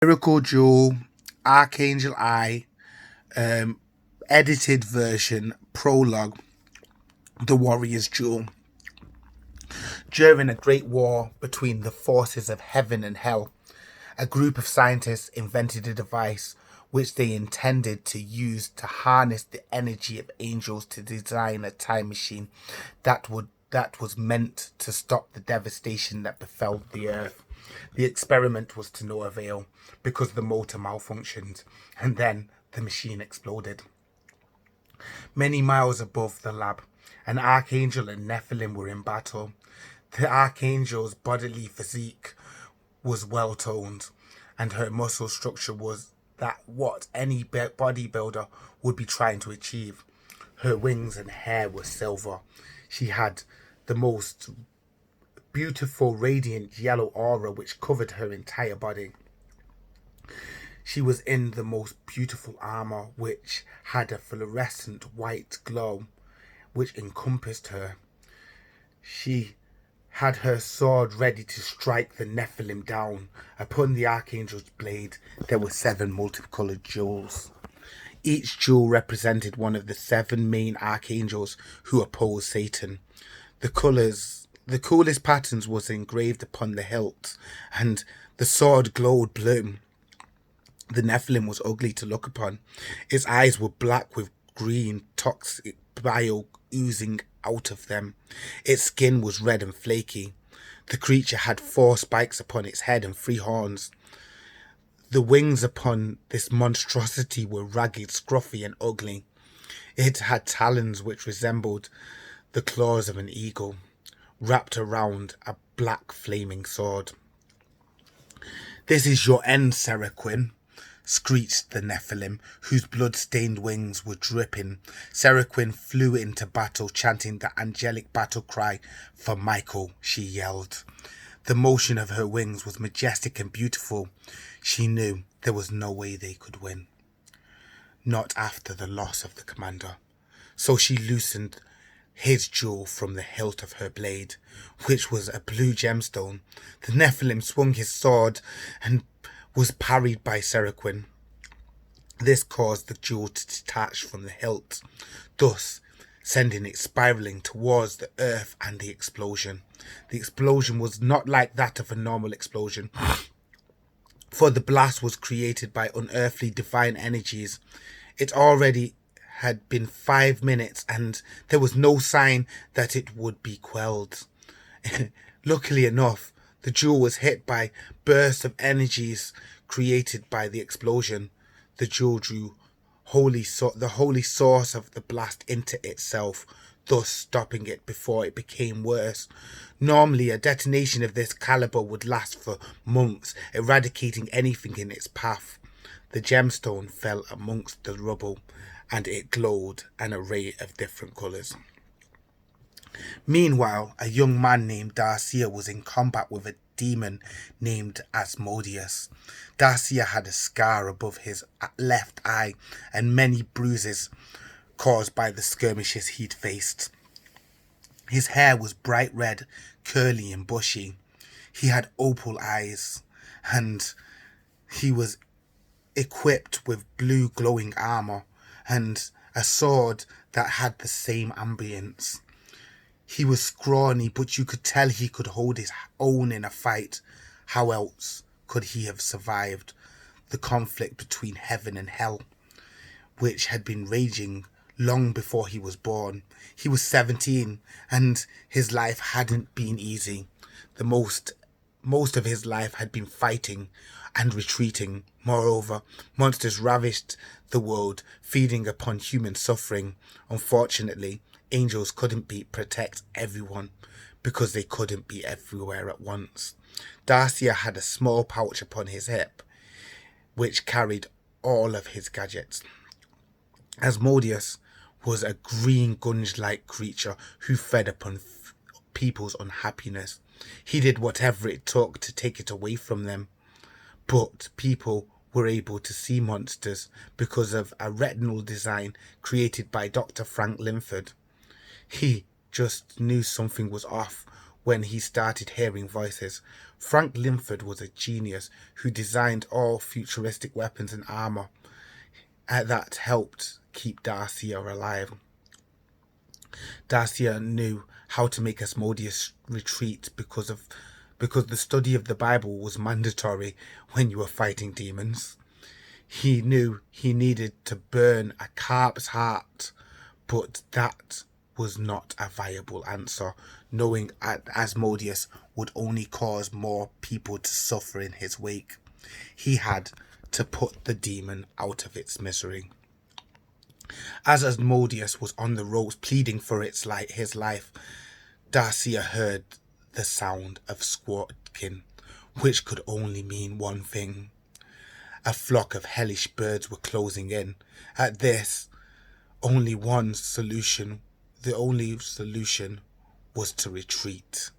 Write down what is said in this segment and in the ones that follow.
Miracle Jewel, Archangel Eye, um, edited version, prologue, The Warrior's Jewel. During a great war between the forces of heaven and hell, a group of scientists invented a device which they intended to use to harness the energy of angels to design a time machine that was meant to stop the devastation that befell the earth. The experiment was to no avail because the motor malfunctioned and then the machine exploded. Many miles above the lab, an archangel and Nephilim were in battle. The archangel's bodily physique was well toned, and her muscle structure was that what any bodybuilder would be trying to achieve. Her wings and hair were silver. She had the most beautiful, radiant yellow aura which covered her entire body. She was in the most beautiful armor which had a fluorescent white glow which encompassed her. She had her sword ready to strike the Nephilim down. Upon the archangel's blade there were 7 multicolored jewels. Each jewel represented one of the 7 main archangels who opposed Satan. The coolest patterns was engraved upon the hilt, and the sword glowed blue. The Nephilim was ugly to look upon. Its eyes were black with green toxic bile oozing out of them. Its skin was red and flaky. The creature had 4 spikes upon its head and 3 horns. The wings upon this monstrosity were ragged, scruffy and ugly. It had talons which resembled the claws of an eagle, wrapped around a black flaming sword. "This is your end, Seraquin," screeched the Nephilim, whose blood-stained wings were dripping. Seraquin flew into battle, chanting the angelic battle cry, "For Michael," she yelled. The motion of her wings was majestic and beautiful. She knew there was no way they could win. Not after the loss of the commander. So she loosened his jewel from the hilt of her blade, which was a blue gemstone. The Nephilim swung his sword and was parried by Seraquin. This caused the jewel to detach from the hilt, thus sending it spiraling towards the earth and the explosion. The explosion was not like that of a normal explosion, for the blast was created by unearthly divine energies. It already had been 5 minutes and there was no sign that it would be quelled. Luckily enough, the jewel was hit by bursts of energies created by the explosion. The jewel drew the holy source of the blast into itself, thus stopping it before it became worse. Normally, a detonation of this caliber would last for months, eradicating anything in its path. The gemstone fell amongst the rubble, and it glowed an array of different colours. Meanwhile, a young man named Darcia was in combat with a demon named Asmodeus. Darcia had a scar above his left eye and many bruises caused by the skirmishes he'd faced. His hair was bright red, curly and bushy. He had opal eyes, and he was equipped with blue glowing armour and a sword that had the same ambience. He was scrawny, but you could tell he could hold his own in a fight. How else could he have survived the conflict between heaven and hell, which had been raging long before he was born? He was 17, and his life hadn't been easy. The most of his life had been fighting and retreating. Moreover, monsters ravished the world, feeding upon human suffering. Unfortunately, angels couldn't protect everyone because they couldn't be everywhere at once. Darcia had a small pouch upon his hip, which carried all of his gadgets. Asmodeus was a green gunge-like creature who fed upon people's unhappiness. He did whatever it took to take it away from them. But people were able to see monsters because of a retinal design created by Dr. Frank Linford. He just knew something was off when he started hearing voices. Frank Linford was a genius who designed all futuristic weapons and armor that helped keep Darcia alive. Darcia knew how to make Asmodeus retreat because the study of the Bible was mandatory when you were fighting demons. He knew he needed to burn a carp's heart, but that was not a viable answer, knowing Asmodeus would only cause more people to suffer in his wake. He had to put the demon out of its misery. As Asmodeus was on the ropes pleading for his life, Darcia heard the sound of squawking, which could only mean one thing. A flock of hellish birds were closing in. At this, the only solution was to retreat.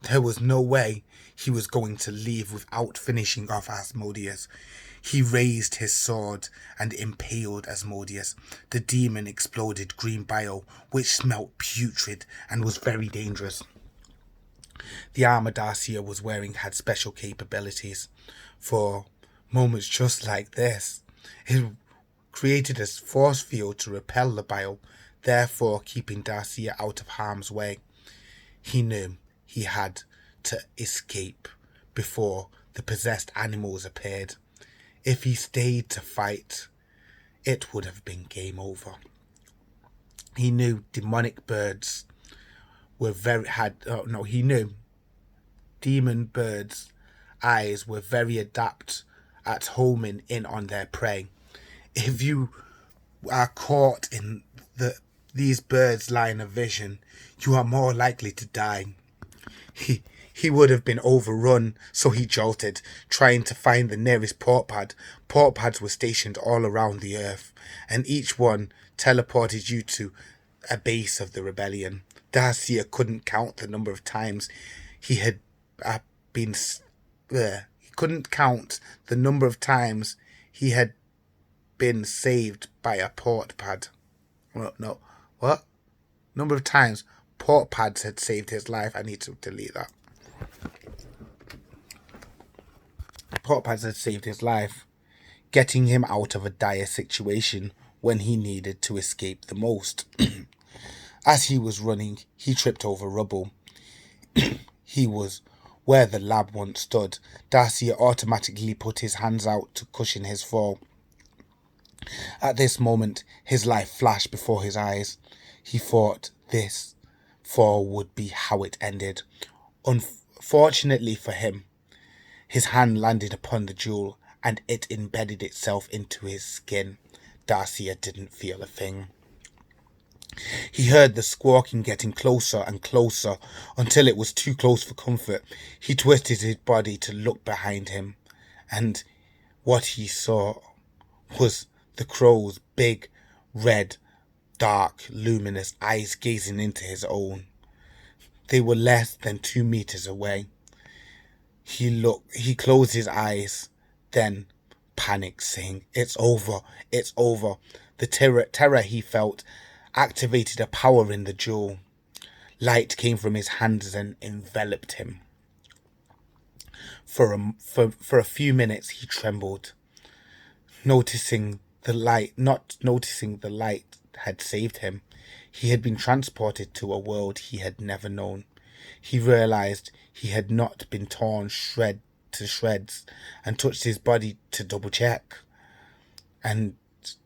There was no way he was going to leave without finishing off Asmodeus. He raised his sword and impaled Asmodeus. The demon exploded green bile, which smelt putrid and was very dangerous. The armor Darcia was wearing had special capabilities for moments just like this. It created a force field to repel the bile, therefore keeping Darcia out of harm's way. He knew he had to escape before the possessed animals appeared. If he stayed to fight, it would have been game over. He knew demonic birds he knew demon birds' eyes were very adept at homing in on their prey. If you are caught in these birds' line of vision, you are more likely to die. He would have been overrun, so he jolted, trying to find the nearest port pad. Port pads were stationed all around the earth, and each one teleported you to a base of the rebellion. Darcia couldn't count the number of times he had been saved by a port pad. What? Number of times port pads had saved his life. I need to delete that. Port pads had saved his life, getting him out of a dire situation when he needed to escape the most. As he was running, he tripped over rubble. He was where the lab once stood. Darcia automatically put his hands out to cushion his fall. At this moment, his life flashed before his eyes. He thought this fall would be how it ended. Unfortunately for him, his hand landed upon the jewel and it embedded itself into his skin. Darcia didn't feel a thing. He heard the squawking getting closer and closer until it was too close for comfort. He twisted his body to look behind him, and what he saw was the crow's big, red, dark, luminous eyes gazing into his own. They were less than 2 meters away. He closed his eyes, then panicked, saying, "It's over, it's over." The terror he felt activated a power in the jewel. Light came from his hands and enveloped him. For a few minutes he trembled, not noticing the light had saved him. He had been transported to a world he had never known. He realized he had not been torn to shreds and touched his body to double check. And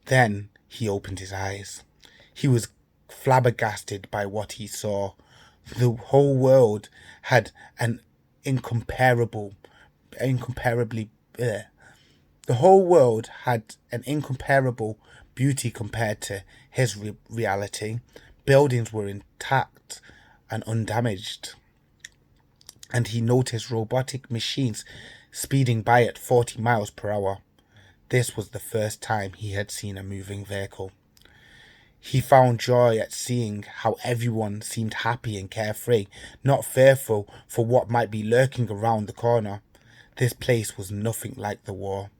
then he opened his eyes. He was flabbergasted by what he saw. The whole world had an incomparable beauty compared to his reality. Buildings were intact and undamaged, and he noticed robotic machines speeding by at 40 miles per hour. This was the first time he had seen a moving vehicle. He found joy at seeing how everyone seemed happy and carefree, not fearful for what might be lurking around the corner. This place was nothing like the war.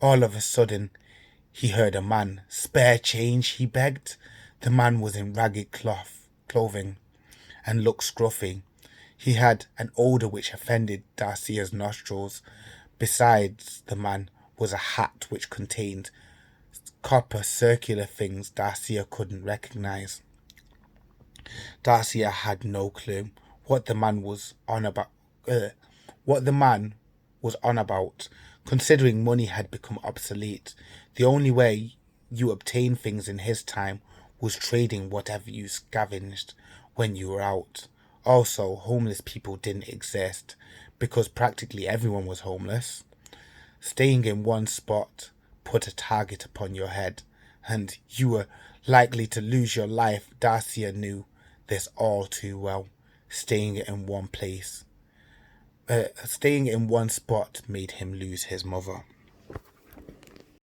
All of a sudden, he heard a man. "Spare change," he begged. The man was in ragged clothing and looked scruffy. He had an odour which offended Darcia's nostrils. Besides the man was a hat which contained copper circular things Darcia couldn't recognise. Darcia had no clue what the man was on about. What the man was on about. Considering money had become obsolete, the only way you obtained things in his time was trading whatever you scavenged when you were out. Also, homeless people didn't exist because practically everyone was homeless. Staying in one spot put a target upon your head, and you were likely to lose your life. Darcia knew this all too well. Staying in one spot made him lose his mother.